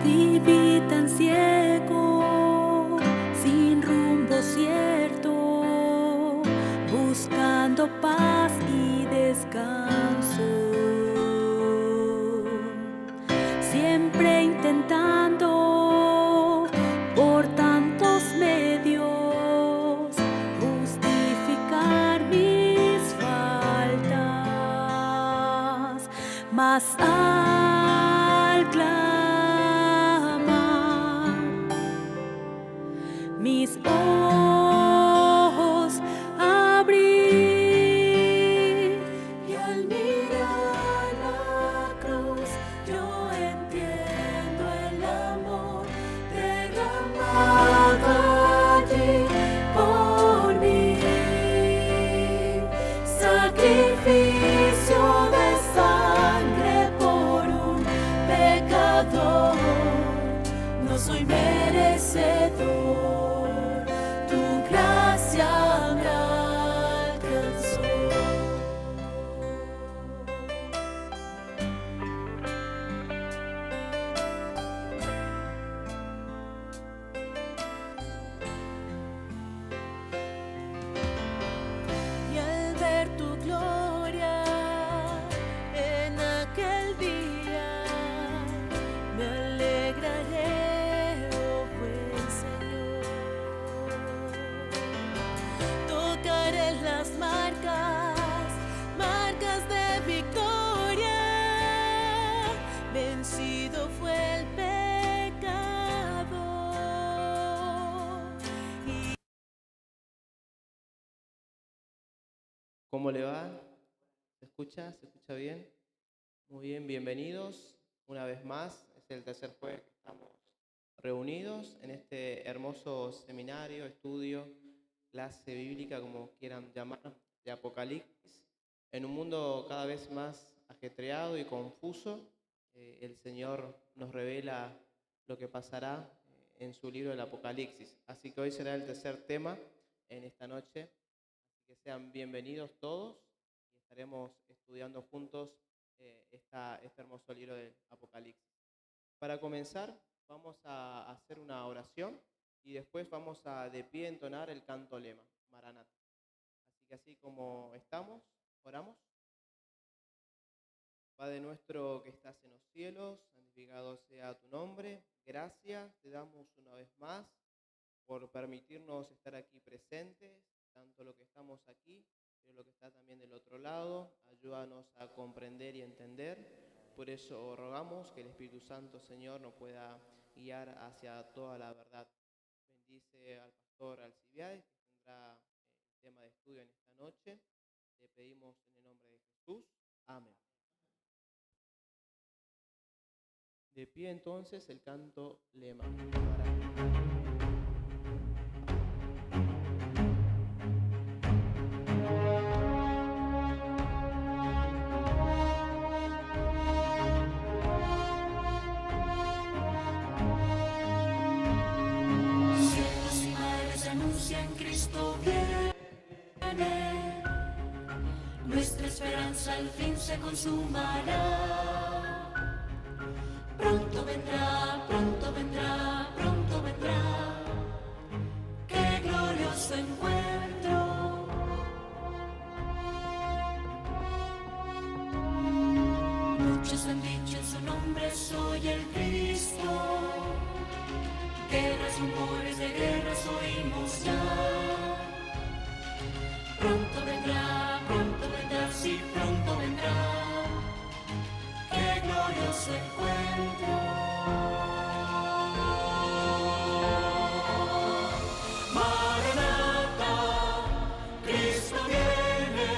Viví tan ciego, sin rumbo cierto, buscando paz y descanso, siempre intentando por tantos medios justificar mis faltas, mas al clamar mis ojos abrí y al mirar la cruz yo entiendo el amor derramado allí por mí, sacrificio de sangre por un pecador. No soy merecedor, tu gracia me alcanzó. Y al ver tu gloria en aquel día, me alegraré, oh buen Señor. Tocaré las marcas de victoria. Vencido fue el pecado. ¿Cómo le va? ¿Se escucha? ¿Se escucha bien? Muy bien, bienvenidos una vez más. Es el tercer jueves que estamos reunidos en este hermoso seminario, estudio, clase bíblica, como quieran llamar, de Apocalipsis. En un mundo cada vez más ajetreado y confuso, el Señor nos revela lo que pasará en su libro del Apocalipsis. Así que hoy será el tercer tema en esta noche. Que sean bienvenidos todos y estaremos estudiando juntos este hermoso libro del Apocalipsis. Para comenzar, vamos a hacer una oración y después vamos a de pie entonar el canto lema, Maranatha. Así que así como estamos, oramos. Padre nuestro que estás en los cielos, santificado sea tu nombre. Gracias te damos una vez más por permitirnos estar aquí presentes, tanto lo que estamos aquí, pero lo que está también del otro lado. Ayúdanos a comprender y entender. Por eso rogamos que el Espíritu Santo, Señor, nos pueda guiar hacia toda la verdad. Bendice al pastor Alcibiades, que tendrá el tema de estudio en esta noche. Le pedimos en el nombre de Jesús. Amén. De pie entonces el canto lema. Nuestra esperanza al fin se consumará. Pronto vendrá, pronto vendrá, pronto vendrá. Qué glorioso encuentro. Muchos han dicho en su nombre, soy el Cristo. Guerras, rumores de guerras oímos ya. Pronto vendrá, sí, pronto vendrá. Qué glorioso encuentro. Maranatha, Cristo viene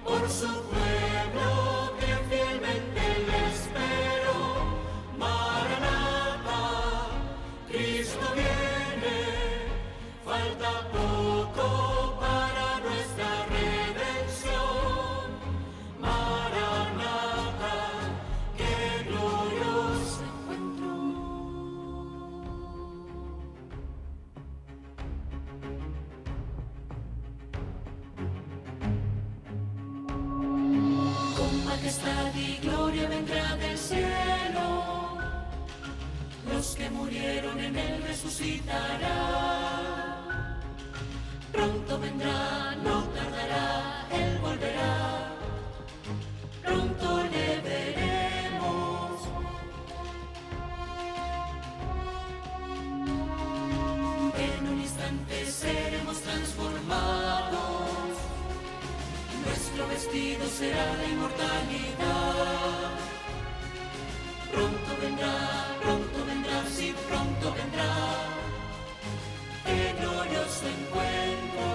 por su pueblo que fielmente le espero. Maranatha, Cristo viene, falta poco para nuestra redención. Maranatha, qué glorioso encuentro. Con majestad y gloria vendrá del cielo, Los que murieron en él resucitarán. Pronto vendrá, no tardará, él volverá. Pronto le veremos. En un instante seremos transformados. Nuestro vestido será de inmortalidad. Pronto vendrá, sí, pronto vendrá. ¡Qué glorioso encuentro!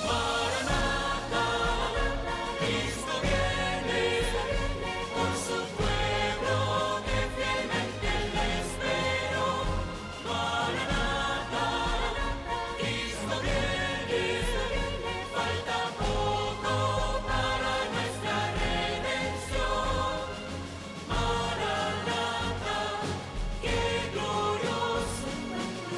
Maranatha, Cristo viene, por su pueblo que fielmente le esperó. Maranatha, Cristo viene, falta poco para nuestra redención. Maranatha, qué glorioso encuentro.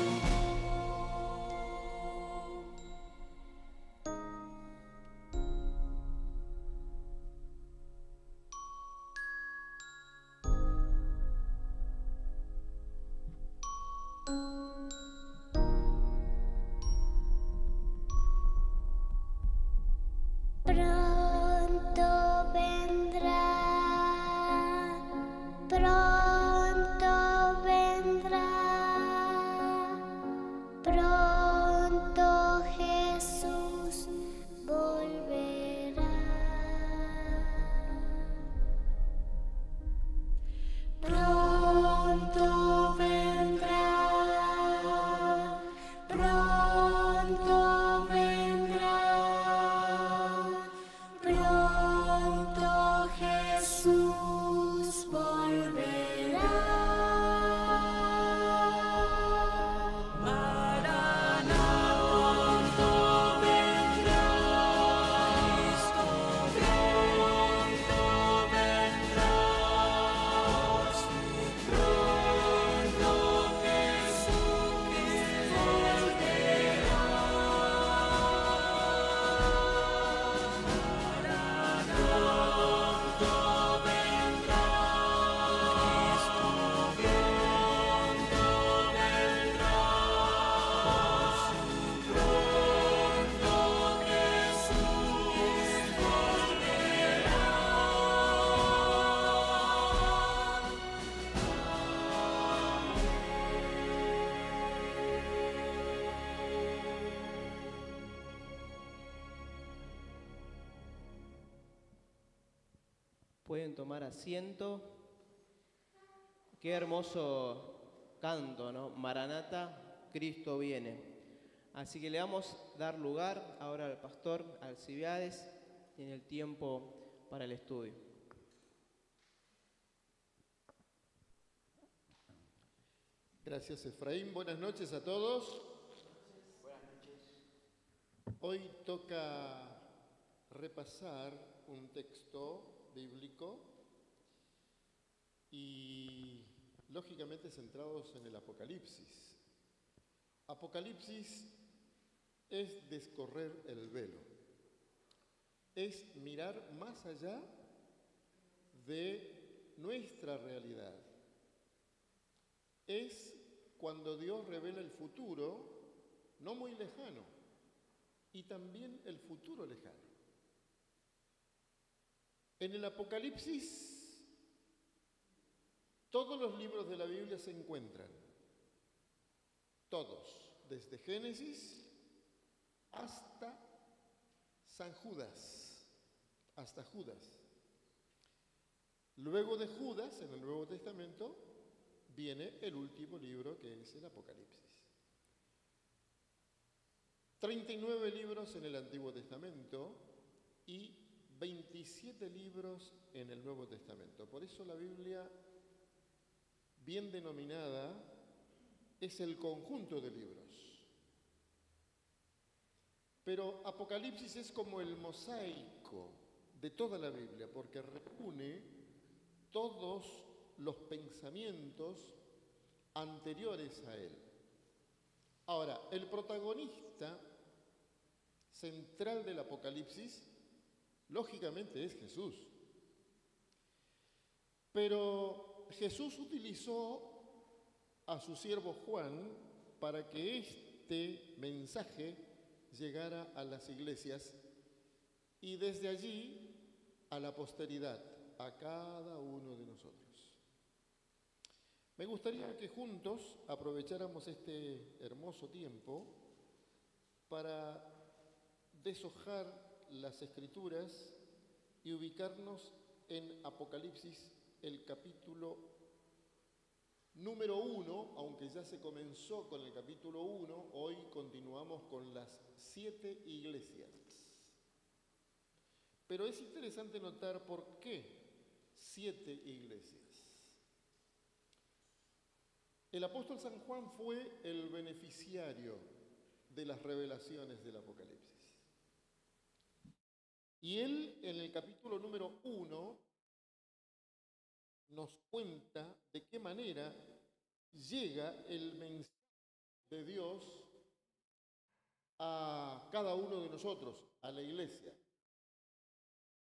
Pronto vendrá, pronto vendrá, pronto Jesús volverá. Pronto vendrá, pronto vendrá, pronto Jesús volverá. Maranatha, pronto vendrá. Cristo pronto vendrá. Pronto Jesús volverá. Maranatha, pronto vendrá. Cristo pronto vendrá. Pronto Jesús Pueden tomar asiento. Qué hermoso canto, ¿no? Maranatha, Cristo viene. Así que le vamos a dar lugar ahora al pastor Alcibiades. Tiene el tiempo para el estudio. Gracias, Efraín. Buenas noches a todos. Buenas noches. Hoy toca repasar un texto bíblico y, lógicamente, centrados en el Apocalipsis. Apocalipsis es descorrer el velo, es mirar más allá de nuestra realidad. Es cuando Dios revela el futuro, no muy lejano, y también el futuro lejano. En el Apocalipsis, todos los libros de la Biblia se encuentran, todos, desde Génesis hasta San Judas, hasta Judas. Luego de Judas, en el Nuevo Testamento, viene el último libro, que es el Apocalipsis. 39 libros en el Antiguo Testamento y 27 libros en el Nuevo Testamento. Por eso la Biblia, bien denominada, es el conjunto de libros. Pero Apocalipsis es como el mosaico de toda la Biblia, porque reúne todos los pensamientos anteriores a él. Ahora, el protagonista central del Apocalipsis, lógicamente, es Jesús. Pero Jesús utilizó a su siervo Juan para que este mensaje llegara a las iglesias y desde allí a la posteridad, a cada uno de nosotros. Me gustaría que juntos aprovecháramos este hermoso tiempo para deshojar las Escrituras y ubicarnos en Apocalipsis, el capítulo número 1, aunque ya se comenzó con el capítulo 1, hoy continuamos con las 7 iglesias. Pero es interesante notar por qué 7 iglesias. El apóstol San Juan fue el beneficiario de las revelaciones del Apocalipsis. Y él, en el capítulo número 1, nos cuenta de qué manera llega el mensaje de Dios a cada uno de nosotros, a la iglesia.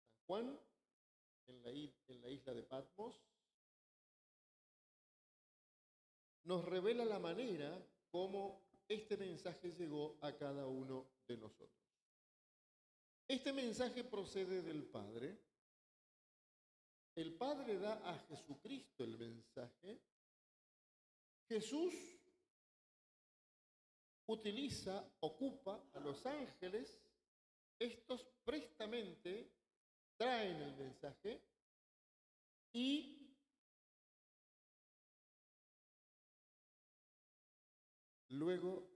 San Juan, en la isla de Patmos, nos revela la manera como este mensaje llegó a cada uno de nosotros. Este mensaje procede del Padre. El Padre da a Jesucristo el mensaje. Jesús ocupa a los ángeles. Estos prestamente traen el mensaje y luego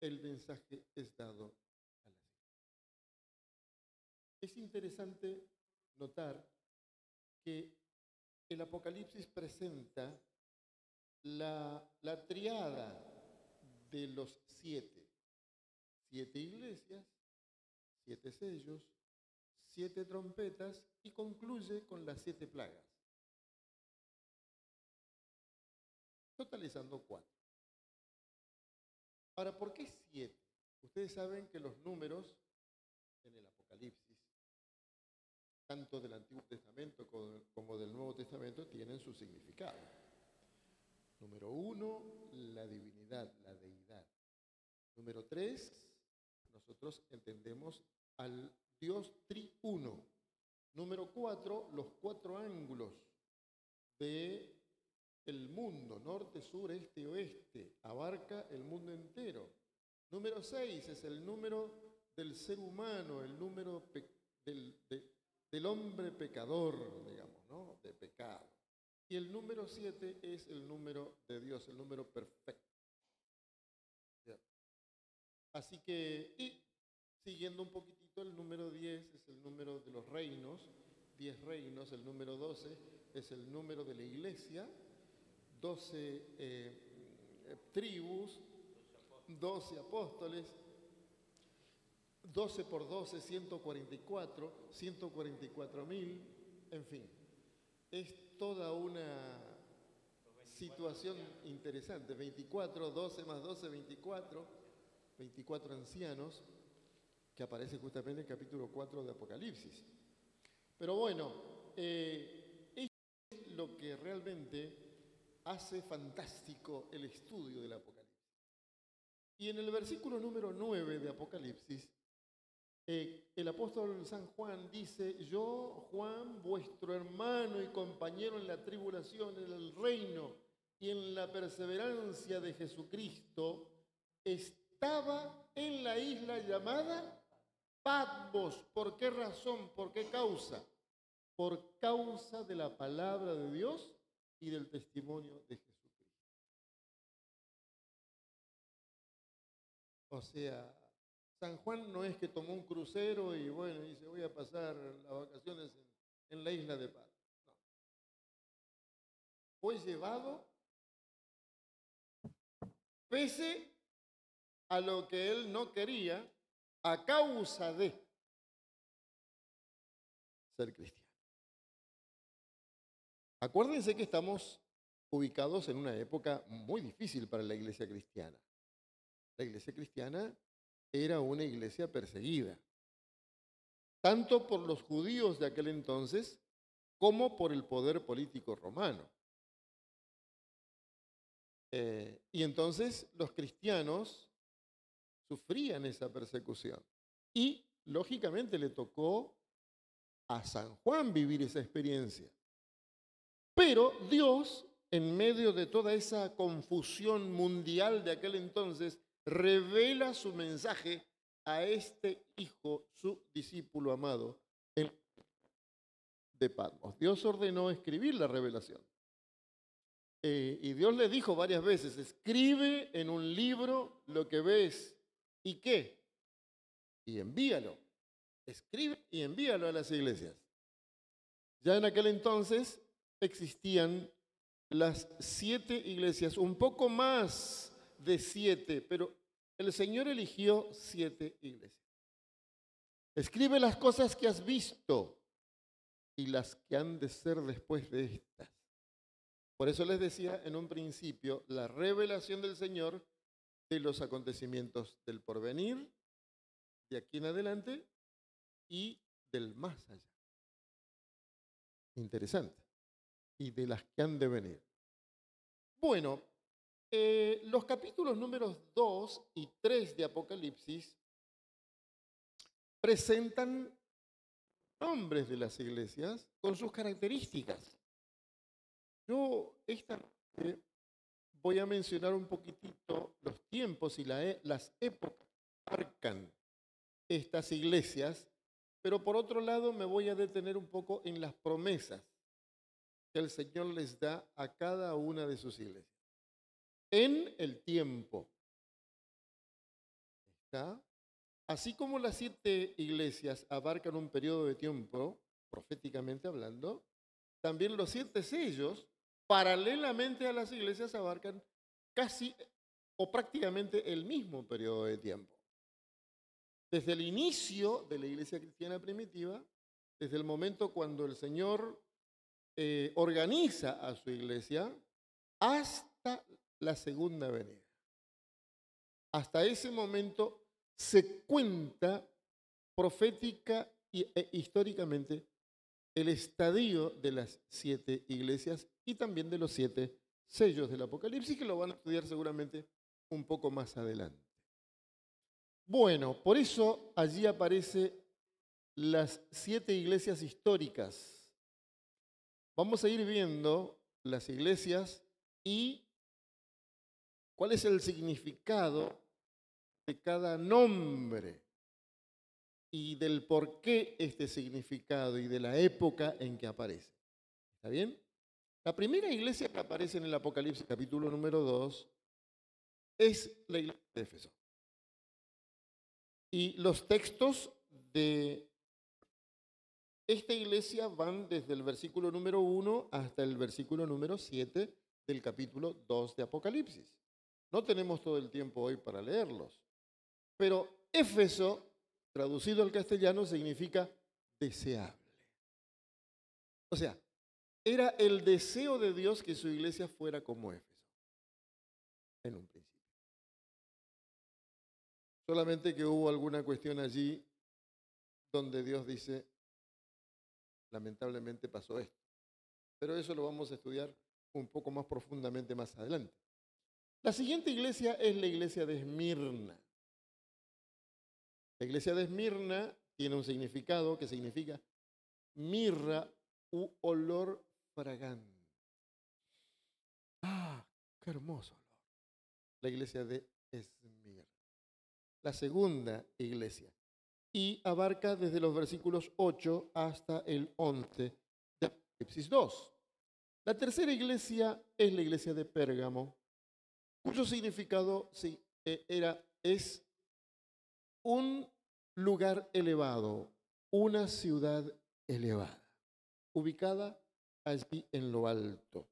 el mensaje es dado a las iglesias. Es interesante notar que el Apocalipsis presenta la triada de los 7. 7 iglesias, 7 sellos, 7 trompetas y concluye con las 7 plagas, totalizando 4. Ahora, ¿por qué 7? Ustedes saben que los números en el Apocalipsis, tanto del Antiguo Testamento como del Nuevo Testamento, tienen su significado. Número 1, la divinidad, la deidad. Número 3, nosotros entendemos al Dios triuno. Número 4, los 4 ángulos del mundo, norte, sur, este y oeste, abarca el mundo entero. Número 6 es el número del ser humano, el número del hombre pecador, digamos, ¿no? De pecado. Y el número 7 es el número de Dios, el número perfecto. Así que, y siguiendo un poquitito, el número 10 es el número de los reinos, 10 reinos. El número 12 es el número de la iglesia, 12 tribus, 12 apóstoles, 12 por 12, 144, 144.000, en fin. Es toda una situación interesante. 24, 12 más 12, 24 ancianos, que aparece justamente en el capítulo 4 de Apocalipsis. Pero bueno, es lo que realmente hace fantástico el estudio del Apocalipsis. Y en el versículo número 9 de Apocalipsis, el apóstol San Juan dice: yo, Juan, vuestro hermano y compañero en la tribulación, en el reino y en la perseverancia de Jesucristo, estaba en la isla llamada Patmos. ¿Por qué razón? ¿Por qué causa? Por causa de la palabra de Dios y del testimonio de Jesucristo. O sea, San Juan no es que tomó un crucero y bueno, dice voy a pasar las vacaciones en la isla de Patmos. No. Fue llevado pese a lo que él no quería, a causa de ser cristiano. Acuérdense que estamos ubicados en una época muy difícil para la iglesia cristiana. La iglesia cristiana era una iglesia perseguida, tanto por los judíos de aquel entonces como por el poder político romano. Y entonces los cristianos sufrían esa persecución. Y lógicamente le tocó a San Juan vivir esa experiencia. Pero Dios, en medio de toda esa confusión mundial de aquel entonces, revela su mensaje a este hijo, su discípulo amado, de Patmos. Dios ordenó escribir la revelación. Y Dios le dijo varias veces, escribe en un libro lo que ves. ¿Y qué? Y envíalo. Escribe y envíalo a las iglesias. Ya en aquel entonces existían las 7 iglesias, un poco más de 7, pero el Señor eligió 7 iglesias. Escribe las cosas que has visto y las que han de ser después de estas. Por eso les decía en un principio la revelación del Señor de los acontecimientos del porvenir, de aquí en adelante y del más allá. Interesante. Y de las que han de venir. Bueno, los capítulos números 2 y 3 de Apocalipsis presentan nombres de las iglesias con sus características. Yo esta noche voy a mencionar un poquitito los tiempos y las épocas que marcan estas iglesias, pero por otro lado me voy a detener un poco en las promesas que el Señor les da a cada una de sus iglesias. En el tiempo. ¿Está? Así como las 7 iglesias abarcan un periodo de tiempo, proféticamente hablando, también los 7 sellos, paralelamente a las iglesias, abarcan casi o prácticamente el mismo periodo de tiempo. Desde el inicio de la iglesia cristiana primitiva, desde el momento cuando el Señor organiza a su iglesia, hasta la segunda venida. Hasta ese momento se cuenta profética e históricamente el estadio de las 7 iglesias y también de los 7 sellos del Apocalipsis, que lo van a estudiar seguramente un poco más adelante. Bueno, por eso allí aparecen las 7 iglesias históricas. Vamos a ir viendo las iglesias y cuál es el significado de cada nombre y del por qué este significado y de la época en que aparece. ¿Está bien? La primera iglesia que aparece en el Apocalipsis, capítulo número 2, es la iglesia de Éfeso. Y los textos de esta iglesia van desde el versículo número 1 hasta el versículo número 7 del capítulo 2 de Apocalipsis. No tenemos todo el tiempo hoy para leerlos, pero Éfeso, traducido al castellano, significa deseable. O sea, era el deseo de Dios que su iglesia fuera como Éfeso, en un principio. Solamente que hubo alguna cuestión allí donde Dios dice, lamentablemente pasó esto. Pero eso lo vamos a estudiar un poco más profundamente más adelante. La siguiente iglesia es la iglesia de Esmirna. La iglesia de Esmirna tiene un significado que significa mirra u olor fragante. ¡Ah, qué hermoso olor! La iglesia de Esmirna. La segunda iglesia. Y abarca desde los versículos 8 hasta el 11 de Apocalipsis 2. La tercera iglesia es la iglesia de Pérgamo, cuyo significado es un lugar elevado, una ciudad elevada, ubicada allí en lo alto.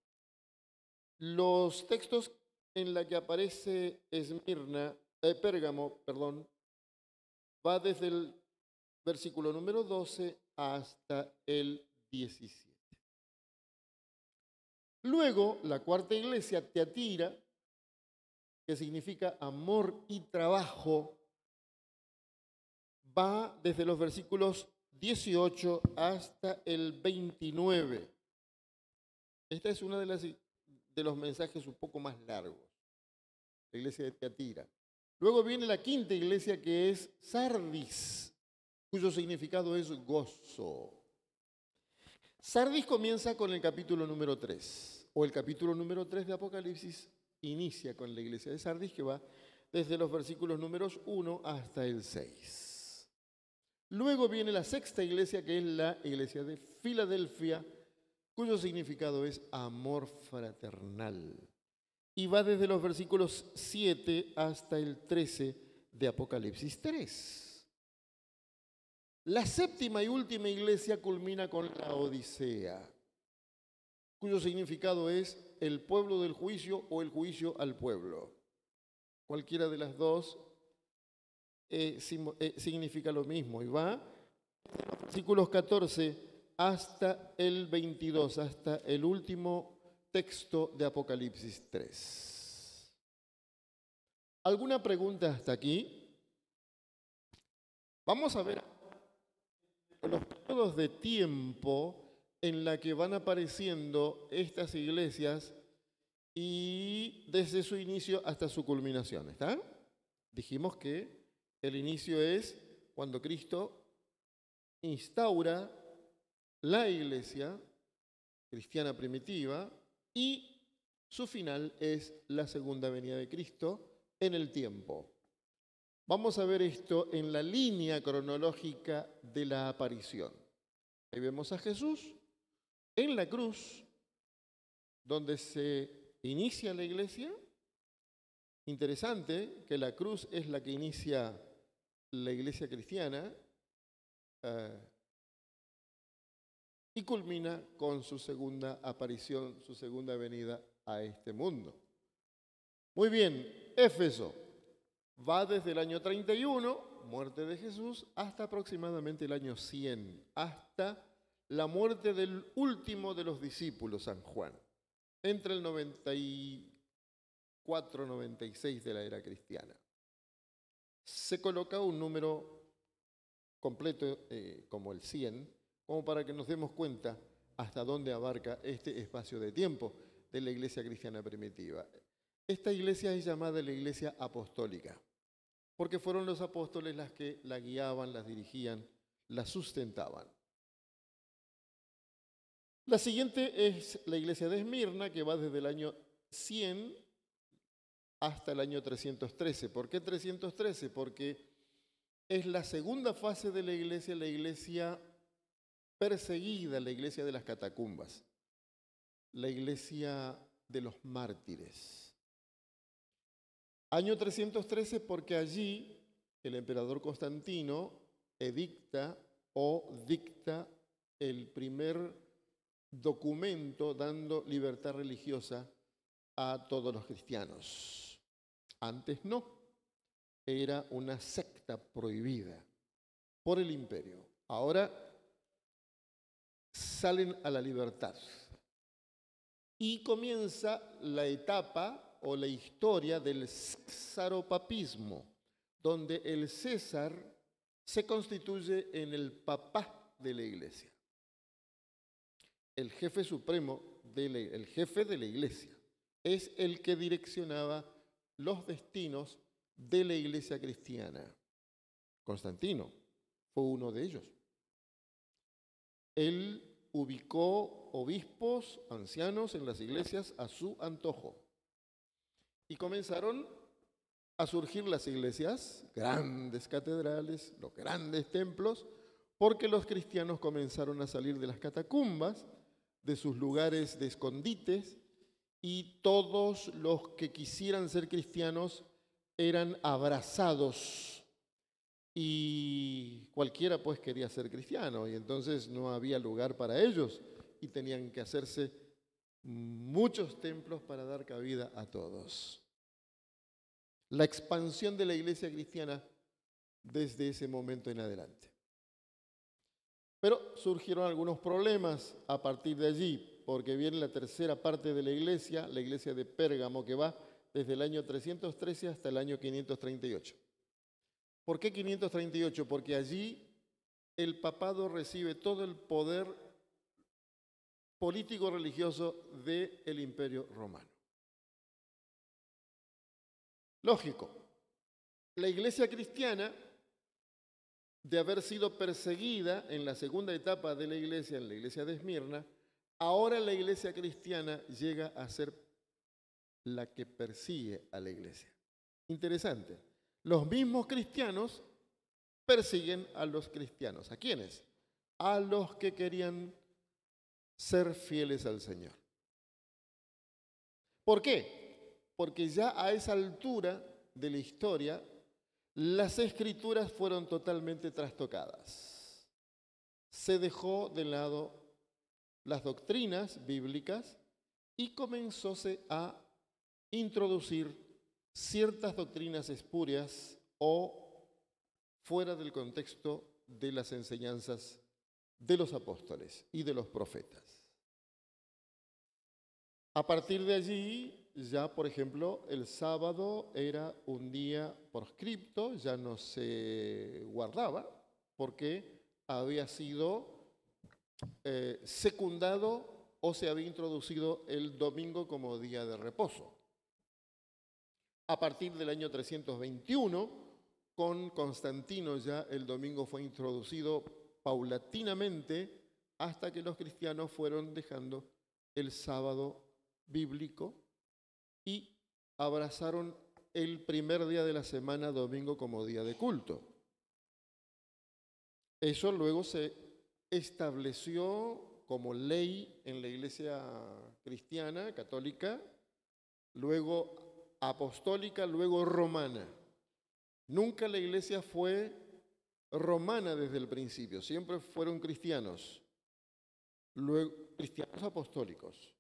Los textos en los que aparece Pérgamo, va desde el versículo número 12 hasta el 17. Luego, la cuarta iglesia, Teatira, que significa amor y trabajo, va desde los versículos 18 hasta el 29. Esta es una de los mensajes un poco más largos. La iglesia de Tiatira. Luego viene la quinta iglesia, que es Sardis, cuyo significado es gozo. Sardis comienza con el capítulo número 3, o el capítulo número 3 de Apocalipsis inicia con la iglesia de Sardis, que va desde los versículos números 1 hasta el 6. Luego viene la sexta iglesia, que es la iglesia de Filadelfia, cuyo significado es amor fraternal. Y va desde los versículos 7 hasta el 13 de Apocalipsis 3. La séptima y última iglesia culmina con la Odisea, cuyo significado es el pueblo del juicio o el juicio al pueblo. Cualquiera de las dos significa lo mismo y va desde los versículos 14 hasta el 22, hasta el último texto de Apocalipsis 3. ¿Alguna pregunta hasta aquí? Vamos a ver los periodos de tiempo en la que van apareciendo estas iglesias y desde su inicio hasta su culminación, ¿está? Dijimos que el inicio es cuando Cristo instaura la iglesia cristiana primitiva y su final es la segunda venida de Cristo en el tiempo. Vamos a ver esto en la línea cronológica de la aparición. Ahí vemos a Jesús en la cruz, donde se inicia la iglesia. Interesante que la cruz es la que inicia la iglesia cristiana y culmina con su segunda aparición, su segunda venida a este mundo. Muy bien, Éfeso va desde el año 31, muerte de Jesús, hasta aproximadamente el año 100, hasta la muerte del último de los discípulos, San Juan, entre el 94-96 de la era cristiana. Se coloca un número completo como el 100, como para que nos demos cuenta hasta dónde abarca este espacio de tiempo de la iglesia cristiana primitiva. Esta iglesia es llamada la iglesia apostólica, porque fueron los apóstoles las que la guiaban, las dirigían, la sustentaban. La siguiente es la iglesia de Esmirna, que va desde el año 100 hasta el año 313. ¿Por qué 313? Porque es la segunda fase de la iglesia perseguida, la iglesia de las catacumbas, la iglesia de los mártires. Año 313 porque allí el emperador Constantino edicta o dicta el primer documento dando libertad religiosa a todos los cristianos. Antes no, era una secta prohibida por el imperio. Ahora salen a la libertad y comienza la etapa o la historia del césaropapismo, donde el César se constituye en el papá de la iglesia, el jefe supremo, el jefe de la iglesia, es el que direccionaba los destinos de la iglesia cristiana. Constantino fue uno de ellos. Él ubicó obispos, ancianos en las iglesias a su antojo. Y comenzaron a surgir las iglesias, grandes catedrales, los grandes templos, porque los cristianos comenzaron a salir de las catacumbas, de sus lugares de escondites, y todos los que quisieran ser cristianos eran abrazados. Y cualquiera pues quería ser cristiano, y entonces no había lugar para ellos, y tenían que hacerse muchos templos para dar cabida a todos. La expansión de la iglesia cristiana desde ese momento en adelante. Pero surgieron algunos problemas a partir de allí, porque viene la tercera parte de la iglesia de Pérgamo, que va desde el año 313 hasta el año 538. ¿Por qué 538? Porque allí el papado recibe todo el poder político-religioso del Imperio Romano. Lógico, la iglesia cristiana, de haber sido perseguida en la segunda etapa de la iglesia, en la iglesia de Esmirna, ahora la iglesia cristiana llega a ser la que persigue a la iglesia. Interesante. Los mismos cristianos persiguen a los cristianos. ¿A quiénes? A los que querían ser fieles al Señor. ¿Por qué? Porque ya a esa altura de la historia, las escrituras fueron totalmente trastocadas. Se dejó de lado las doctrinas bíblicas y comenzóse a introducir ciertas doctrinas espurias o fuera del contexto de las enseñanzas de los apóstoles y de los profetas. A partir de allí, ya por ejemplo, el sábado era un día proscripto, ya no se guardaba porque había sido secundado o se había introducido el domingo como día de reposo. A partir del año 321, con Constantino ya el domingo fue introducido paulatinamente hasta que los cristianos fueron dejando el sábado bíblico y abrazaron el primer día de la semana, domingo, como día de culto. Eso luego se estableció como ley en la iglesia cristiana, católica, luego apostólica, luego romana. Nunca la iglesia fue romana desde el principio, siempre fueron cristianos, luego cristianos apostólicos.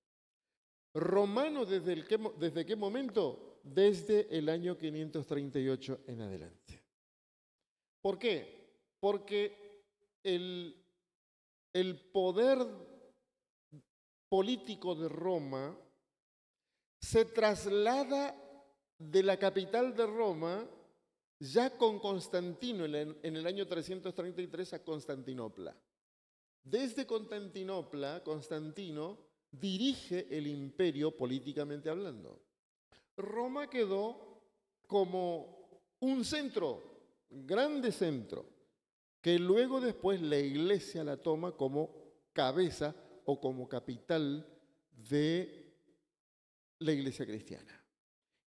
¿Romano desde qué momento? Desde el año 538 en adelante. ¿Por qué? Porque el poder político de Roma se traslada de la capital de Roma ya con Constantino en el año 333 a Constantinopla. Desde Constantinopla, Constantino dirige el imperio políticamente hablando. Roma quedó como un centro, grande centro, que luego después la iglesia la toma como cabeza o como capital de la iglesia cristiana.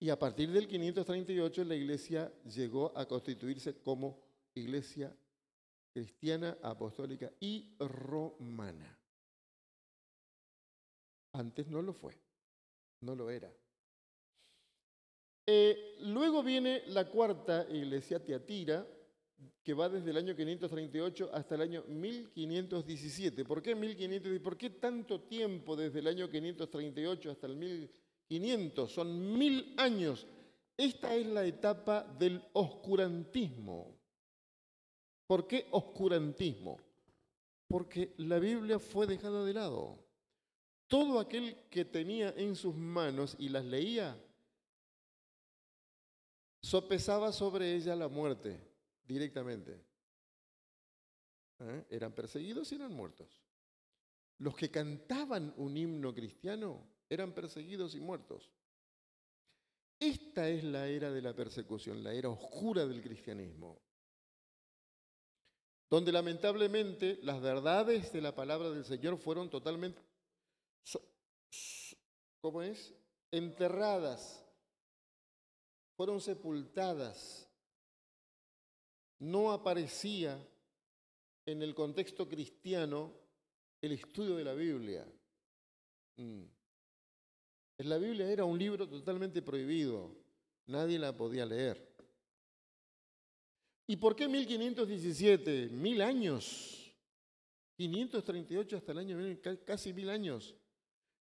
Y a partir del 538 la iglesia llegó a constituirse como iglesia cristiana, apostólica y romana. Antes no lo fue, no lo era. Luego viene la cuarta iglesia, Tiatira, que va desde el año 538 hasta el año 1517. ¿Por qué 1517? ¿Por qué tanto tiempo desde el año 538 hasta el 1500? Son 1000 años. Esta es la etapa del oscurantismo. ¿Por qué oscurantismo? Porque la Biblia fue dejada de lado. Todo aquel que tenía en sus manos y las leía, sopesaba sobre ella la muerte directamente. Eran perseguidos y eran muertos. Los que cantaban un himno cristiano eran perseguidos y muertos. Esta es la era de la persecución, la era oscura del cristianismo, donde lamentablemente las verdades de la palabra del Señor fueron totalmente, ¿cómo es? Enterradas, fueron sepultadas. No aparecía en el contexto cristiano el estudio de la Biblia. La Biblia era un libro totalmente prohibido, nadie la podía leer. ¿Y por qué 1517? 1000 años. 538 hasta el año, casi 1000 años.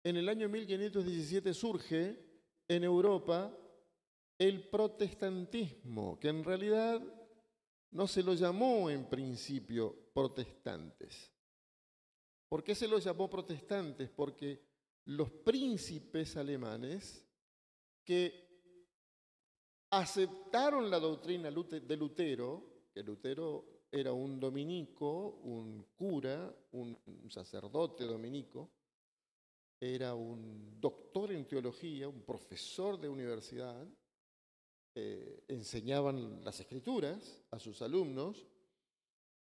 En el año 1517 surge en Europa el protestantismo, que en realidad no se lo llamó en principio protestantes. ¿Por qué se lo llamó protestantes? Porque los príncipes alemanes que aceptaron la doctrina de Lutero, que Lutero era un dominico, un cura, un sacerdote dominico, era un doctor en teología, un profesor de universidad, enseñaban las escrituras a sus alumnos,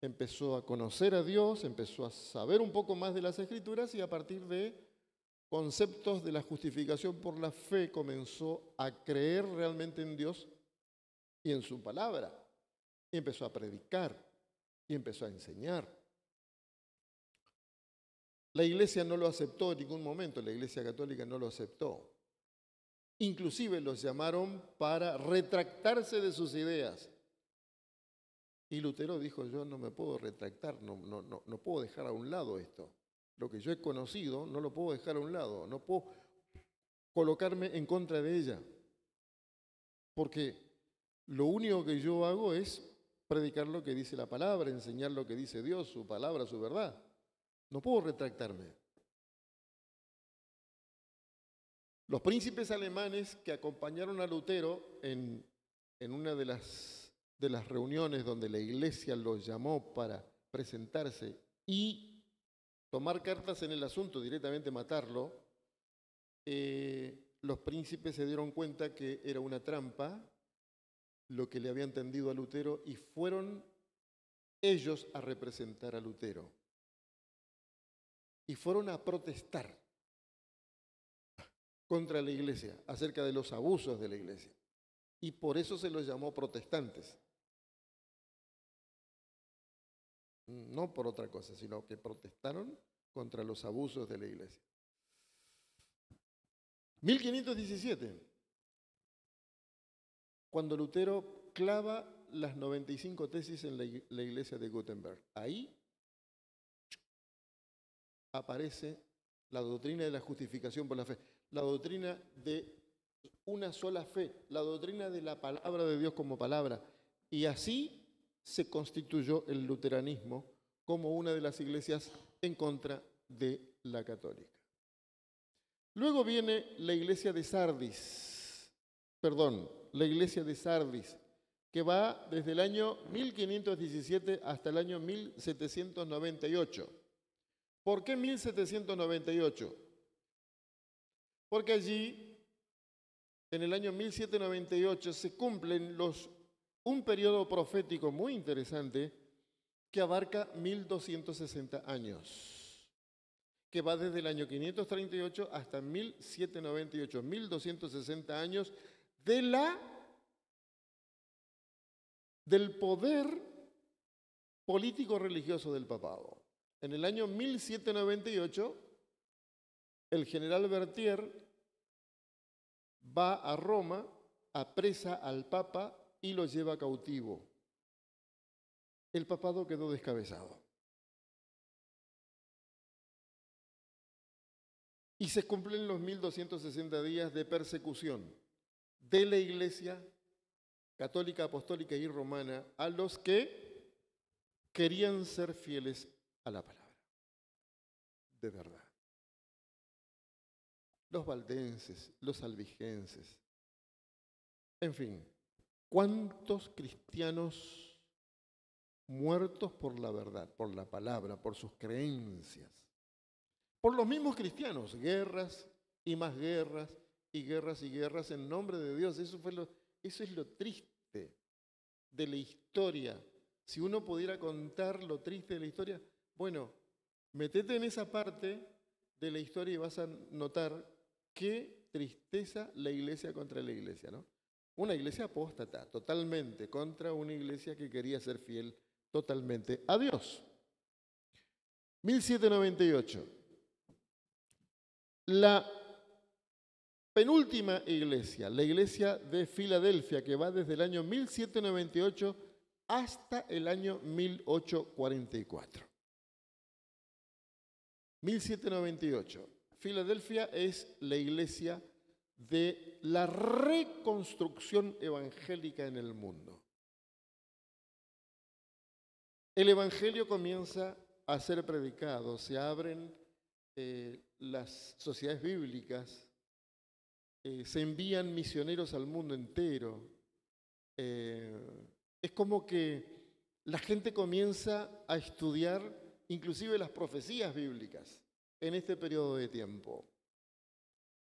empezó a conocer a Dios, empezó a saber un poco más de las escrituras y a partir de conceptos de la justificación por la fe comenzó a creer realmente en Dios y en su palabra. Y empezó a predicar y empezó a enseñar. La iglesia no lo aceptó en ningún momento, la iglesia católica no lo aceptó. Inclusive los llamaron para retractarse de sus ideas. Y Lutero dijo, yo no me puedo retractar, no puedo dejar a un lado esto. Lo que yo he conocido no lo puedo dejar a un lado, no puedo colocarme en contra de ella. Porque lo único que yo hago es predicar lo que dice la palabra, enseñar lo que dice Dios, su palabra, su verdad. No puedo retractarme. Los príncipes alemanes que acompañaron a Lutero en una de las reuniones donde la iglesia los llamó para presentarse y tomar cartas en el asunto, directamente matarlo, los príncipes se dieron cuenta que era una trampa lo que le habían tendido a Lutero y fueron ellos a representar a Lutero. Y fueron a protestar contra la iglesia, acerca de los abusos de la iglesia. Y por eso se los llamó protestantes. No por otra cosa, sino que protestaron contra los abusos de la iglesia. 1517, cuando Lutero clava las 95 tesis en la iglesia de Gutenberg. Ahí aparece la doctrina de la justificación por la fe, la doctrina de una sola fe, la doctrina de la palabra de Dios como palabra. Y así se constituyó el luteranismo como una de las iglesias en contra de la católica. Luego viene la iglesia de Sardis, que va desde el año 1517 hasta el año 1798. ¿Por qué 1798? Porque allí, en el año 1798, se cumplen un periodo profético muy interesante que abarca 1260 años, que va desde el año 538 hasta 1798, 1260 años del poder político-religioso del papado. En el año 1798, el general Berthier va a Roma, apresa al Papa y lo lleva cautivo. El papado quedó descabezado. Y se cumplen los 1260 días de persecución de la Iglesia católica, apostólica y romana a los que querían ser fieles a la palabra. De verdad. Los valdenses, los albigenses. En fin, ¿cuántos cristianos muertos por la verdad, por la palabra, por sus creencias? Por los mismos cristianos, guerras y más guerras y guerras y guerras en nombre de Dios. Eso es lo triste de la historia. Si uno pudiera contar lo triste de la historia, bueno, metete en esa parte de la historia y vas a notar qué tristeza la iglesia contra la iglesia, ¿no? Una iglesia apóstata, totalmente, contra una iglesia que quería ser fiel totalmente a Dios. 1798. La penúltima iglesia, la iglesia de Filadelfia, que va desde el año 1798 hasta el año 1844. 1798. Filadelfia es la iglesia de la reconstrucción evangélica en el mundo. El evangelio comienza a ser predicado, se abren las sociedades bíblicas, se envían misioneros al mundo entero. Es como que la gente comienza a estudiar inclusive las profecías bíblicas en este periodo de tiempo.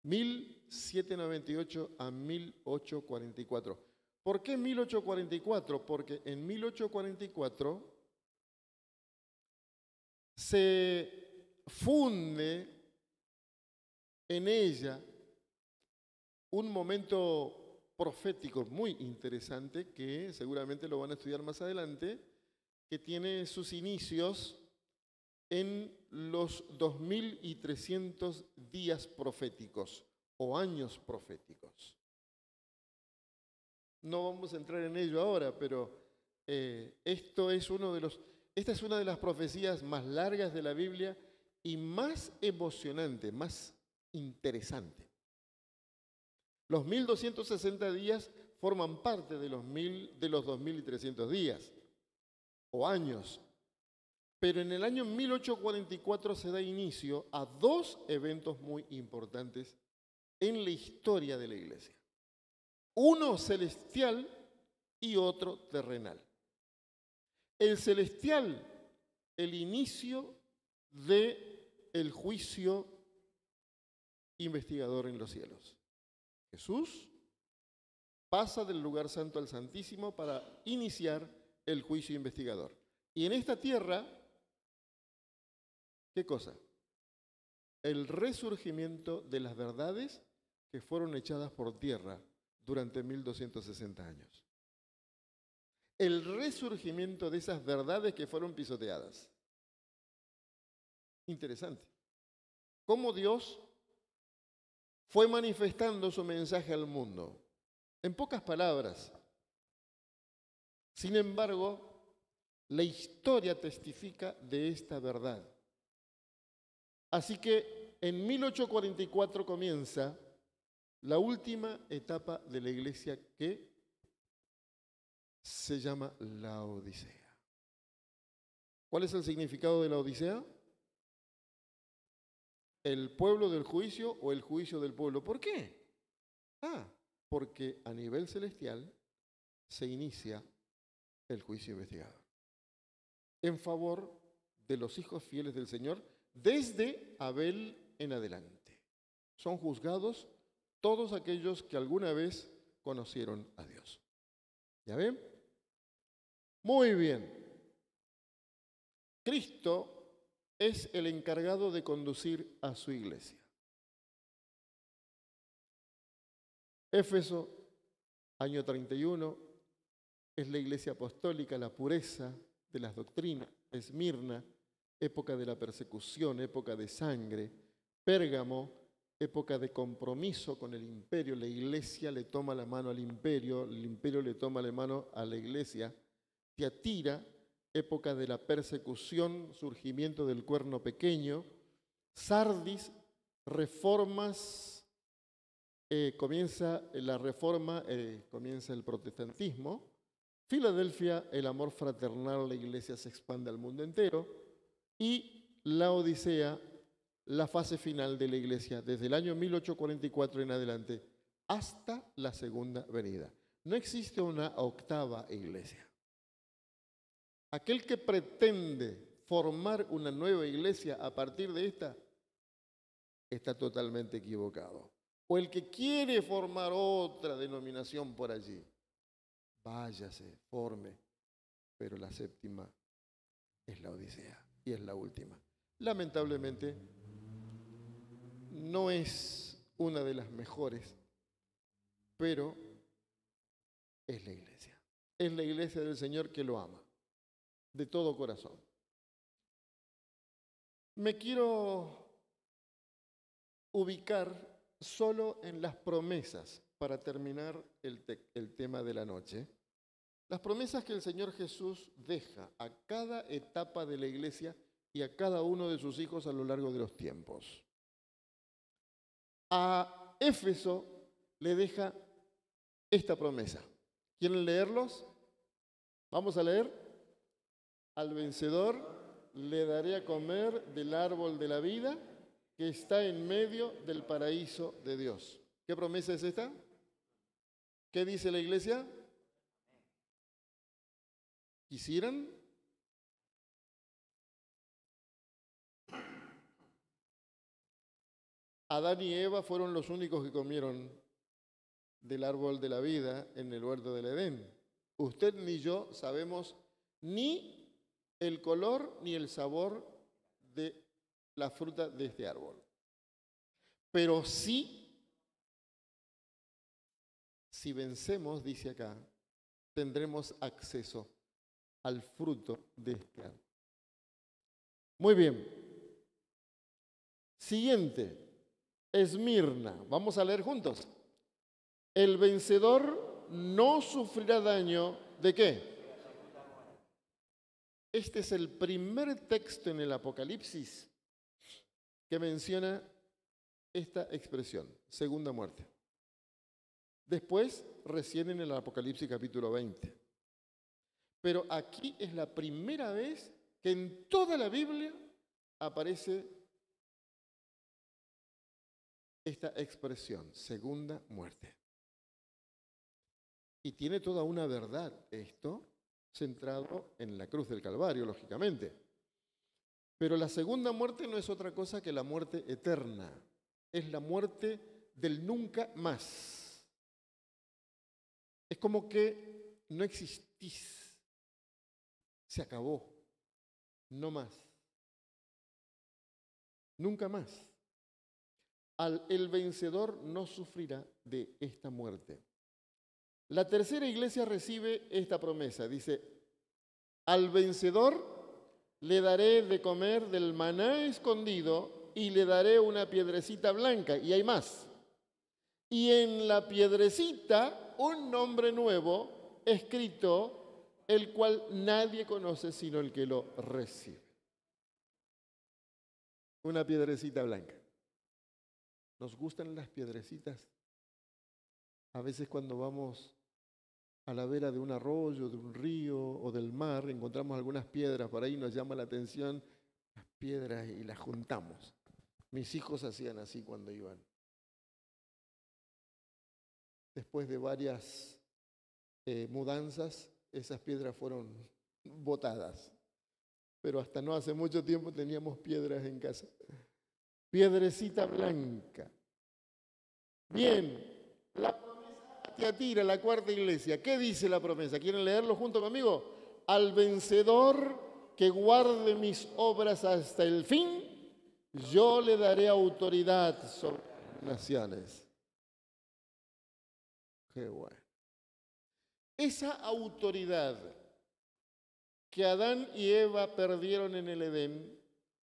1798 a 1844. ¿Por qué 1844? Porque en 1844 se funde en ella un momento profético muy interesante que seguramente lo van a estudiar más adelante, que tiene sus inicios en los 2300 días proféticos o años proféticos. No vamos a entrar en ello ahora, pero esta es una de las profecías más largas de la Biblia y más emocionante, más interesante. Los 1260 días forman parte de los 2300 días o años. Pero en el año 1844 se da inicio a dos eventos muy importantes en la historia de la Iglesia. Uno celestial y otro terrenal. El celestial, el inicio del juicio investigador en los cielos. Jesús pasa del lugar santo al santísimo para iniciar el juicio investigador. Y en esta tierra, ¿qué cosa? El resurgimiento de las verdades que fueron echadas por tierra durante 1260 años. El resurgimiento de esas verdades que fueron pisoteadas. Interesante. Cómo Dios fue manifestando su mensaje al mundo. En pocas palabras. Sin embargo, la historia testifica de esta verdad. Así que en 1844 comienza la última etapa de la iglesia que se llama la Odisea. ¿Cuál es el significado de la Odisea? ¿El pueblo del juicio o el juicio del pueblo? ¿Por qué? Porque a nivel celestial se inicia el juicio investigador en favor de los hijos fieles del Señor desde Abel en adelante. Son juzgados todos aquellos que alguna vez conocieron a Dios. ¿Ya ven? Muy bien. Cristo es el encargado de conducir a su iglesia. Éfeso, año 31, es la iglesia apostólica, la pureza de las doctrinas. Esmirna, época de la persecución, época de sangre. Pérgamo, época de compromiso con el imperio. La iglesia le toma la mano al imperio, el imperio le toma la mano a la iglesia. Tiatira, época de la persecución, surgimiento del cuerno pequeño. Sardis, reformas, comienza la reforma, comienza el protestantismo. Filadelfia, el amor fraternal, la iglesia se expande al mundo entero. Y la Odisea, la fase final de la iglesia, desde el año 1844 en adelante, hasta la segunda venida. No existe una octava iglesia. Aquel que pretende formar una nueva iglesia a partir de esta, está totalmente equivocado. O el que quiere formar otra denominación por allí, váyase, forme, pero la séptima es la Odisea y es la última. Lamentablemente, no es una de las mejores, pero es la iglesia. Es la iglesia del Señor que lo ama, de todo corazón. Me quiero ubicar solo en las promesas para terminar el tema de la noche. Las promesas que el Señor Jesús deja a cada etapa de la iglesia y a cada uno de sus hijos a lo largo de los tiempos. A Éfeso le deja esta promesa. ¿Quieren leerlos? Vamos a leer. Al vencedor le daré a comer del árbol de la vida que está en medio del paraíso de Dios. ¿Qué promesa es esta? ¿Qué dice la iglesia? ¿Quisieran? Adán y Eva fueron los únicos que comieron del árbol de la vida en el huerto del Edén. Usted ni yo sabemos ni el color ni el sabor de la fruta de este árbol. Pero sí, si vencemos, dice acá, tendremos acceso al fruto de este árbol. Muy bien. Siguiente. Esmirna. Vamos a leer juntos. El vencedor no sufrirá daño. ¿De qué? Este es el primer texto en el Apocalipsis que menciona esta expresión, segunda muerte. Después, recién en el Apocalipsis capítulo 20. Pero aquí es la primera vez que en toda la Biblia aparece esta expresión, segunda muerte. Y tiene toda una verdad esto, centrado en la cruz del Calvario, lógicamente. Pero la segunda muerte no es otra cosa que la muerte eterna. Es la muerte del nunca más. Es como que no existís. Se acabó. No más. Nunca más. El vencedor no sufrirá de esta muerte. La tercera iglesia recibe esta promesa. Dice, al vencedor le daré de comer del maná escondido y le daré una piedrecita blanca. Y hay más. Y en la piedrecita un nombre nuevo escrito, el cual nadie conoce sino el que lo recibe. Una piedrecita blanca. ¿Nos gustan las piedrecitas? A veces cuando vamos a la vera de un arroyo, de un río o del mar, encontramos algunas piedras por ahí, nos llama la atención las piedras y las juntamos. Mis hijos hacían así cuando iban. Después de varias mudanzas, esas piedras fueron botadas. Pero hasta no hace mucho tiempo teníamos piedras en casa. Piedrecita blanca. Bien, la promesa de Tiatira, la cuarta iglesia. ¿Qué dice la promesa? ¿Quieren leerlo junto conmigo? Al vencedor que guarde mis obras hasta el fin, yo le daré autoridad sobre las naciones. Qué bueno. Esa autoridad que Adán y Eva perdieron en el Edén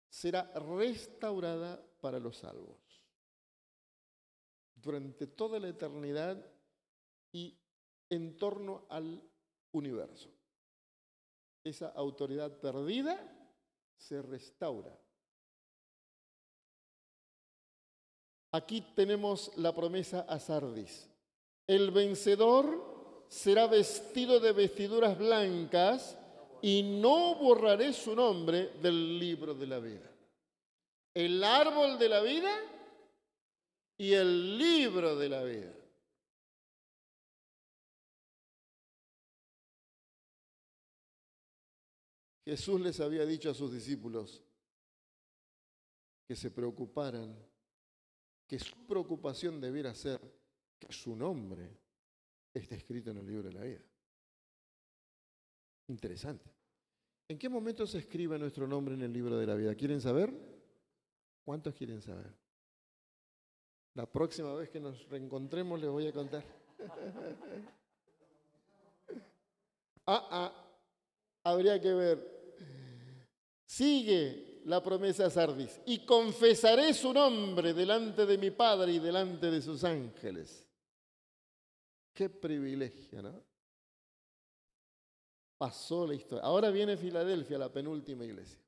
será restaurada para los salvos. Durante toda la eternidad y en torno al universo. Esa autoridad perdida se restaura. Aquí tenemos la promesa a Sardis. El vencedor será vestido de vestiduras blancas y no borraré su nombre del libro de la vida. El árbol de la vida y el libro de la vida. Jesús les había dicho a sus discípulos que se preocuparan, que su preocupación debiera ser que su nombre esté escrito en el libro de la vida. Interesante. ¿En qué momento se escribe nuestro nombre en el libro de la vida? ¿Quieren saber? ¿Cuántos quieren saber? La próxima vez que nos reencontremos les voy a contar. Habría que ver. Sigue la promesa Sardis. Y confesaré su nombre delante de mi Padre y delante de sus ángeles. Qué privilegio, ¿no? Pasó la historia. Ahora viene Filadelfia, la penúltima iglesia.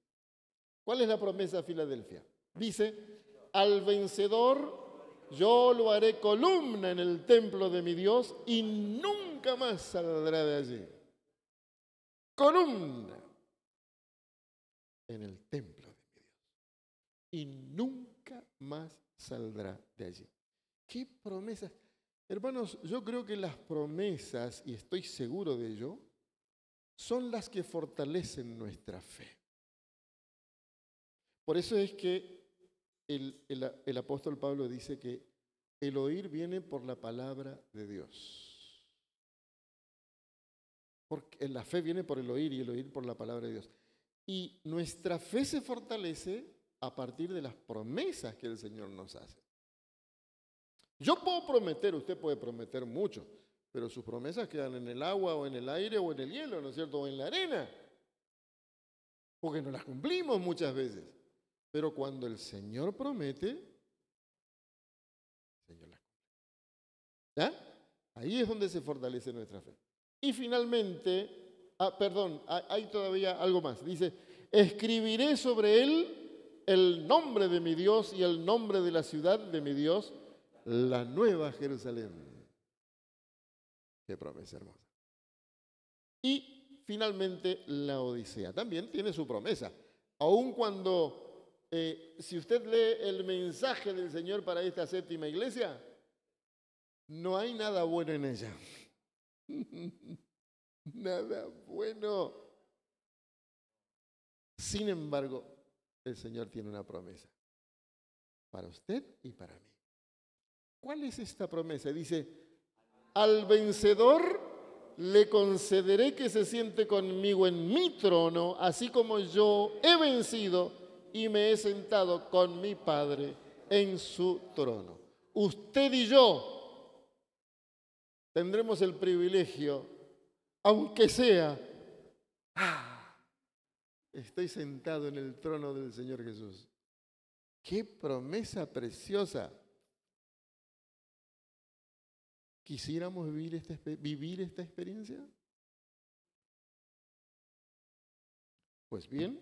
¿Cuál es la promesa de Filadelfia? Dice, al vencedor yo lo haré columna en el templo de mi Dios y nunca más saldrá de allí. Columna en el templo de mi Dios y nunca más saldrá de allí. ¿Qué promesas? Hermanos, yo creo que las promesas, y estoy seguro de ello, son las que fortalecen nuestra fe. Por eso es que el apóstol Pablo dice que el oír viene por la palabra de Dios. Porque la fe viene por el oír y el oír por la palabra de Dios. Y nuestra fe se fortalece a partir de las promesas que el Señor nos hace. Yo puedo prometer, usted puede prometer mucho, pero sus promesas quedan en el agua o en el aire o en el hielo, ¿no es cierto? O en la arena. Porque no las cumplimos muchas veces. Pero cuando el Señor promete, el Señor las cumple. ¿Ya? Ahí es donde se fortalece nuestra fe. Y finalmente, hay todavía algo más. Dice, escribiré sobre él el nombre de mi Dios y el nombre de la ciudad de mi Dios, la nueva Jerusalén. Qué promesa hermosa. Y finalmente la Odisea. También tiene su promesa. Aun cuando, si usted lee el mensaje del Señor para esta séptima iglesia, no hay nada bueno en ella. Nada bueno. Sin embargo, el Señor tiene una promesa para usted y para mí. ¿Cuál es esta promesa? Dice, al vencedor le concederé que se siente conmigo en mi trono, así como yo he vencido y me he sentado con mi Padre en su trono. Usted y yo tendremos el privilegio, aunque sea, estoy sentado en el trono del Señor Jesús. ¡Qué promesa preciosa! ¿Quisiéramos vivir esta experiencia? Pues bien,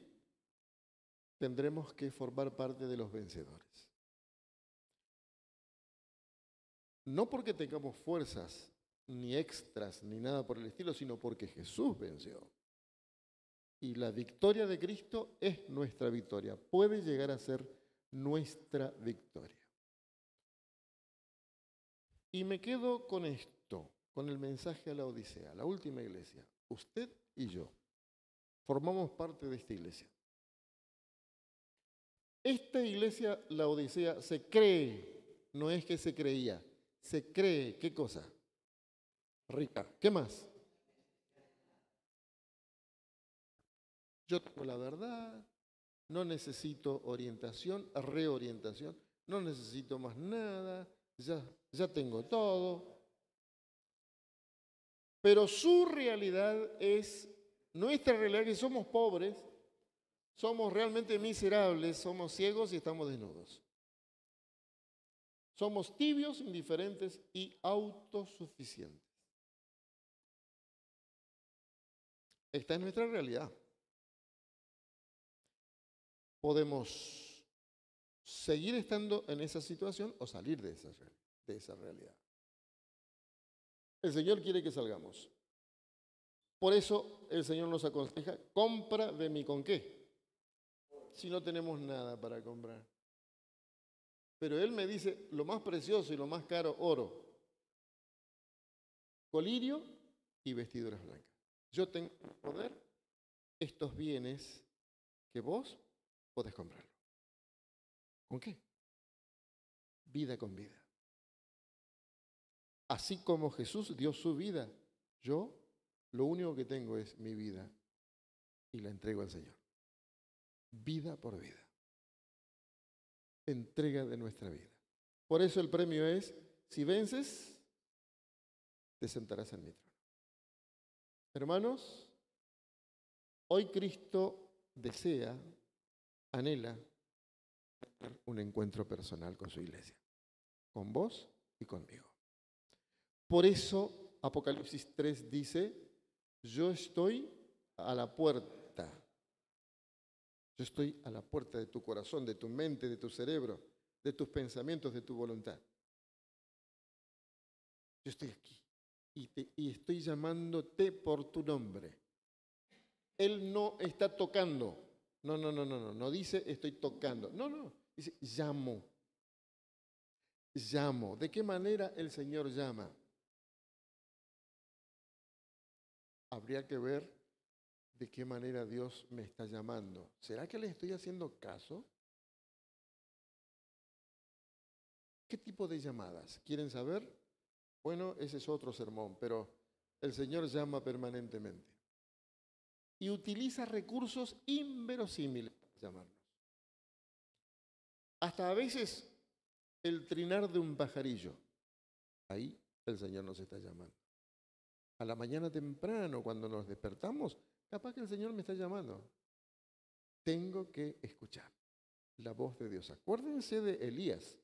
tendremos que formar parte de los vencedores. No porque tengamos fuerzas, ni extras, ni nada por el estilo, sino porque Jesús venció. Y la victoria de Cristo es nuestra victoria. Puede llegar a ser nuestra victoria. Y me quedo con esto, con el mensaje a la Odisea, la última iglesia. Usted y yo formamos parte de esta iglesia. Esta iglesia, la Odisea, se cree, no es que se creía, se cree, ¿qué cosa? Rica. ¿Qué más? Yo tengo la verdad, no necesito orientación, reorientación, no necesito más nada, ya tengo todo. Pero su realidad es, nuestra realidad, que somos pobres, somos realmente miserables, somos ciegos y estamos desnudos. Somos tibios, indiferentes y autosuficientes. Esta es nuestra realidad. Podemos seguir estando en esa situación o salir de esa realidad. El Señor quiere que salgamos. Por eso el Señor nos aconseja, compra de mí ¿con qué? Si no tenemos nada para comprar. Pero Él me dice, lo más precioso y lo más caro, oro, colirio y vestiduras blancas. Yo tengo poder, estos bienes que vos podés comprarlo. ¿Con qué? Vida con vida. Así como Jesús dio su vida, yo lo único que tengo es mi vida y la entrego al Señor. Vida por vida. Entrega de nuestra vida. Por eso el premio es, si vences, te sentarás en mi trono. Hermanos, hoy Cristo desea, anhela un encuentro personal con su iglesia, con vos y conmigo. Por eso Apocalipsis 3 dice, yo estoy a la puerta. Yo estoy a la puerta de tu corazón, de tu mente, de tu cerebro, de tus pensamientos, de tu voluntad. Yo estoy aquí y estoy llamándote por tu nombre. Él no está tocando. No dice estoy tocando. No, dice llamo. Llamo. ¿De qué manera el Señor llama? Habría que ver de qué manera Dios me está llamando. ¿Será que le estoy haciendo caso? ¿Qué tipo de llamadas? ¿Quieren saber? Bueno, ese es otro sermón, pero el Señor llama permanentemente. Y utiliza recursos inverosímiles para llamarnos. Hasta a veces el trinar de un pajarillo. Ahí el Señor nos está llamando. A la mañana temprano, cuando nos despertamos, capaz que el Señor me está llamando. Tengo que escuchar la voz de Dios. Acuérdense de Elías.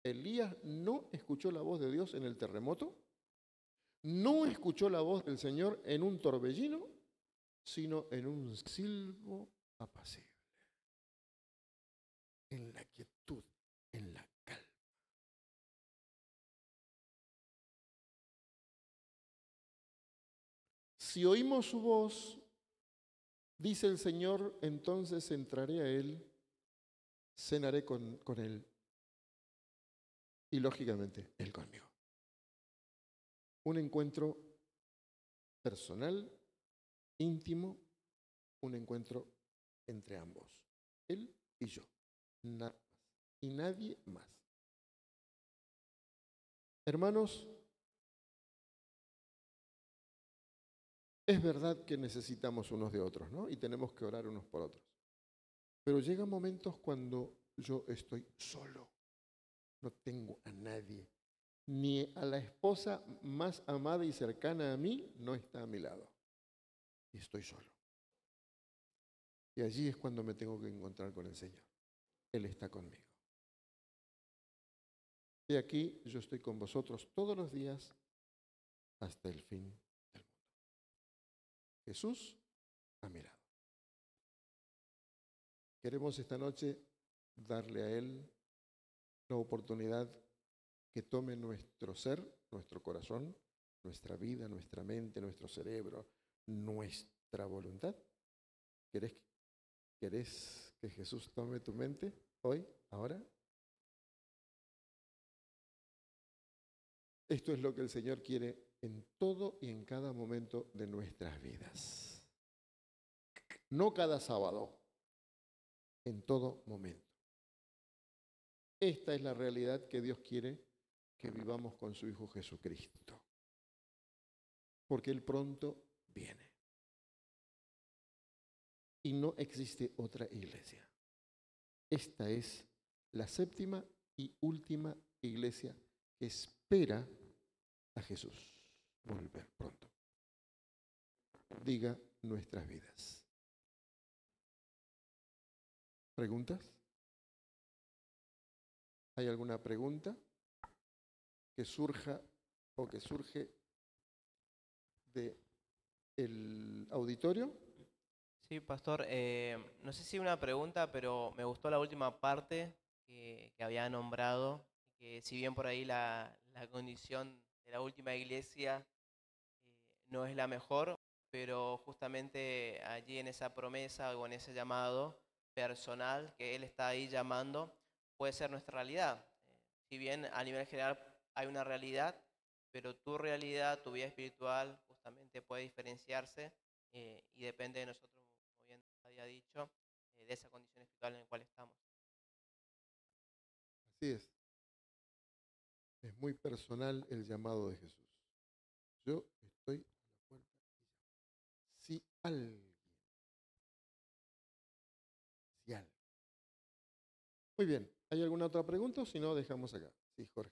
Elías no escuchó la voz de Dios en el terremoto, no escuchó la voz del Señor en un torbellino, sino en un silbo apacible, en la quietud, en la calma. Si oímos su voz, dice el Señor, entonces entraré a Él, cenaré con Él y lógicamente Él conmigo. Un encuentro personal, íntimo, un encuentro entre ambos, Él y yo, nada más y nadie más. Hermanos, es verdad que necesitamos unos de otros, ¿no? Y tenemos que orar unos por otros. Pero llegan momentos cuando yo estoy solo, no tengo a nadie, ni a la esposa más amada y cercana a mí no está a mi lado. Y estoy solo. Y allí es cuando me tengo que encontrar con el Señor. Él está conmigo. Y aquí yo estoy con vosotros todos los días hasta el fin del mundo. Jesús a mi lado. Queremos esta noche darle a Él la oportunidad que tome nuestro ser, nuestro corazón, nuestra vida, nuestra mente, nuestro cerebro, nuestra voluntad. ¿Querés que Jesús tome tu mente hoy, ahora? Esto es lo que el Señor quiere en todo y en cada momento de nuestras vidas. No cada sábado, en todo momento. Esta es la realidad que Dios quiere que vivamos con su Hijo Jesucristo. Porque Él pronto viene. Y no existe otra iglesia. Esta es la séptima y última iglesia que espera a Jesús volver pronto. Diga nuestras vidas. ¿Preguntas? ¿Hay alguna pregunta que surja o que surge del auditorio? Sí, pastor, no sé si una pregunta, pero me gustó la última parte que había nombrado, que si bien por ahí la condición de la última iglesia no es la mejor, pero justamente allí en esa promesa o en ese llamado personal que Él está ahí llamando, puede ser nuestra realidad. Si bien a nivel general hay una realidad, pero tu realidad, tu vida espiritual, justamente puede diferenciarse y depende de nosotros, como bien había dicho, de esa condición espiritual en la cual estamos. Así es. Es muy personal el llamado de Jesús. Yo estoy a la puerta y llamo. Si alguien. Muy bien. ¿Hay alguna otra pregunta o si no, dejamos acá? Sí, Jorge.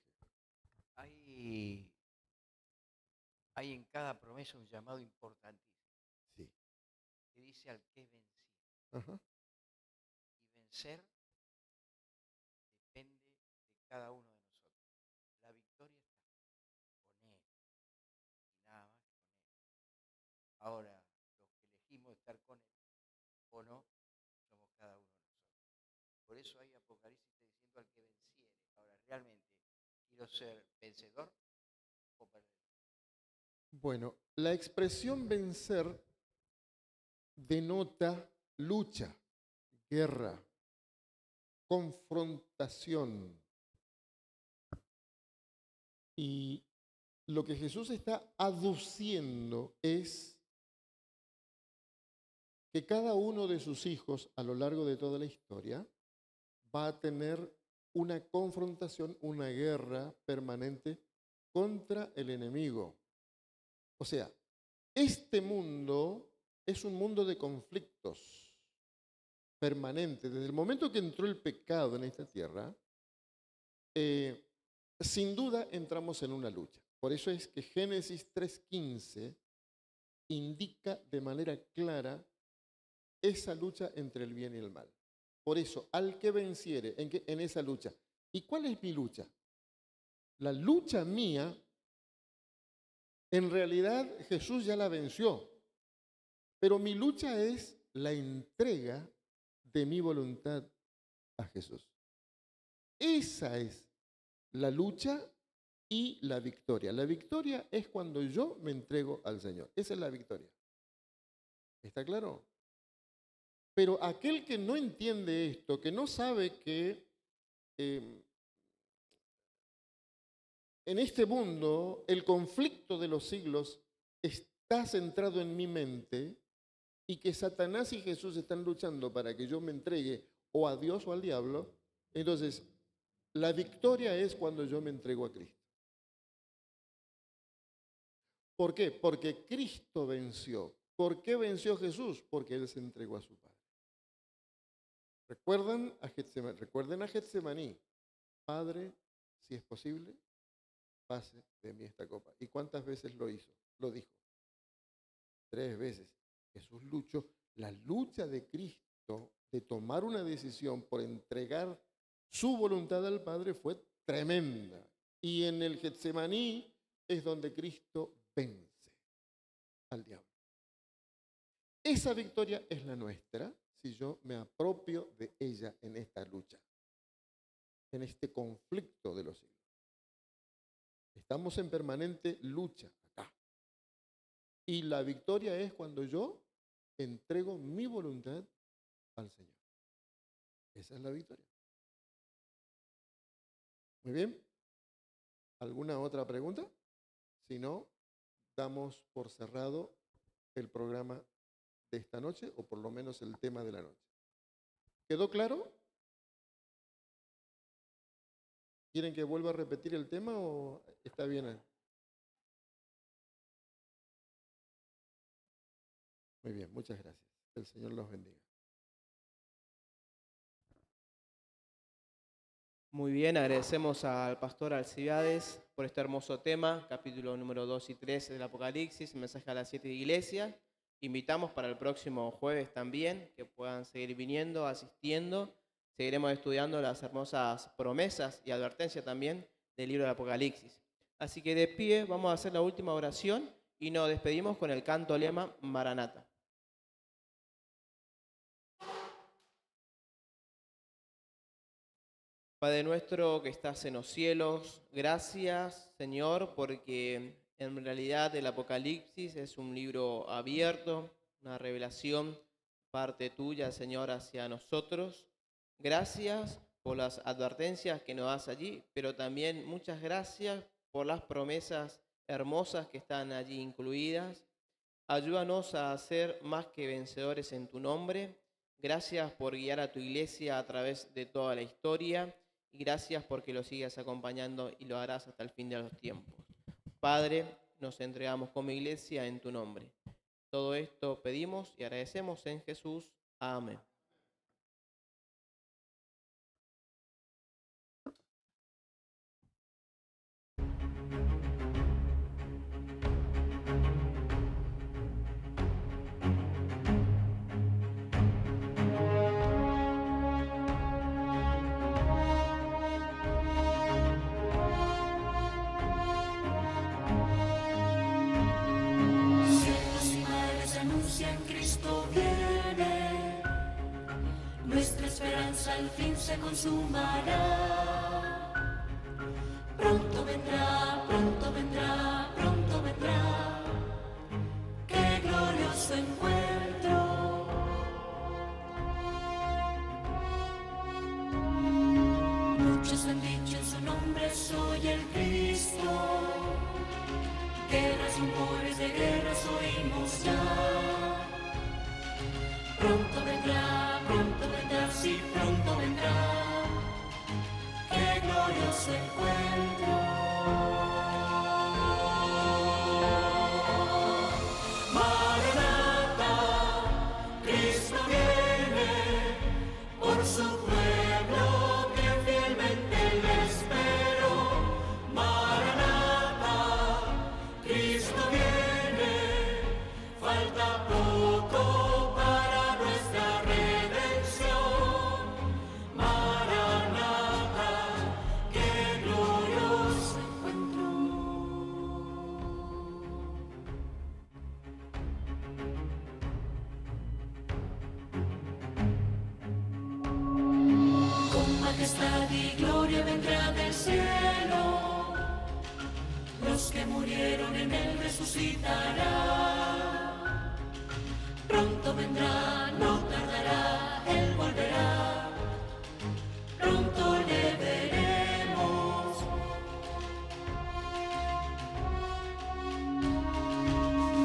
Hay, hay en cada promesa un llamado importantísimo Sí. que dice al que es vencido. Ajá. Y vencer depende de cada uno de nosotros. La victoria está con Él y nada más con Él. Ahora, los que elegimos estar con Él o no, somos cada uno de nosotros. Por eso hay Apocalipsis está diciendo al que venciere. Ahora, realmente, ¿quiero ser vencedor o perder? Bueno, la expresión vencer denota lucha, guerra, confrontación. Y lo que Jesús está aduciendo es que cada uno de sus hijos a lo largo de toda la historia va a tener una confrontación, una guerra permanente contra el enemigo. O sea, este mundo es un mundo de conflictos permanentes. Desde el momento que entró el pecado en esta tierra, sin duda entramos en una lucha. Por eso es que Génesis 3:15 indica de manera clara esa lucha entre el bien y el mal. Por eso, al que venciere en esa lucha. ¿Y cuál es mi lucha? La lucha mía, en realidad Jesús ya la venció, pero mi lucha es la entrega de mi voluntad a Jesús. Esa es la lucha y la victoria. La victoria es cuando yo me entrego al Señor. Esa es la victoria. ¿Está claro? Pero aquel que no entiende esto, que no sabe que en este mundo el conflicto de los siglos está centrado en mi mente y que Satanás y Jesús están luchando para que yo me entregue o a Dios o al diablo, entonces la victoria es cuando yo me entrego a Cristo. ¿Por qué? Porque Cristo venció. ¿Por qué venció Jesús? Porque Él se entregó a su Padre. Recuerden a Getsemaní. Padre, si es posible, pase de mí esta copa. ¿Y cuántas veces lo hizo? Lo dijo. 3 veces. Jesús luchó. La lucha de Cristo de tomar una decisión por entregar su voluntad al Padre fue tremenda. Y en el Getsemaní es donde Cristo vence al diablo. Esa victoria es la nuestra si yo me apropio de ella en esta lucha, en este conflicto de los siglos. Estamos en permanente lucha acá. Y la victoria es cuando yo entrego mi voluntad al Señor. Esa es la victoria. Muy bien. ¿Alguna otra pregunta? Si no, damos por cerrado el programa de esta noche, o por lo menos el tema de la noche. ¿Quedó claro? ¿Quieren que vuelva a repetir el tema o está bien ahí? Muy bien, muchas gracias. El Señor los bendiga. Muy bien, agradecemos al pastor Alcibiades por este hermoso tema, capítulo número 2 y 3 del Apocalipsis, mensaje a las 7 iglesias. Invitamos para el próximo jueves también que puedan seguir viniendo, asistiendo. Seguiremos estudiando las hermosas promesas y advertencias también del libro del Apocalipsis. Así que de pie vamos a hacer la última oración y nos despedimos con el canto lema Maranata. Padre nuestro que estás en los cielos, gracias Señor porque en realidad el Apocalipsis es un libro abierto, una revelación parte tuya Señor hacia nosotros. Gracias por las advertencias que nos das allí, pero también muchas gracias por las promesas hermosas que están allí incluidas. Ayúdanos a ser más que vencedores en tu nombre. Gracias por guiar a tu iglesia a través de toda la historia. Y gracias porque lo sigas acompañando y lo harás hasta el fin de los tiempos. Padre, nos entregamos como iglesia en tu nombre. Todo esto pedimos y agradecemos en Jesús. Amén. Al fin se consumará. Pronto vendrá, pronto vendrá, pronto vendrá. Qué glorioso encuentro. Muchos han dicho en su nombre soy el Cristo. Guerras, rumores de guerras oímos ya. pronto vendrá, sí, pronto vendrá. Qué glorioso encuentro. Maranata, Cristo viene por su pueblo que fielmente le espero. Maranata, Cristo viene, falta poco para nuestra redención. Maranata, qué glorioso encuentro. Con majestad y gloria vendrá del cielo, los que murieron en él resucitará. Pronto vendrá, no tardará, él volverá, pronto le veremos.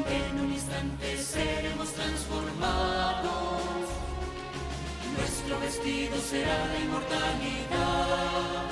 En un instante seremos transformados, nuestro vestido será de inmortalidad.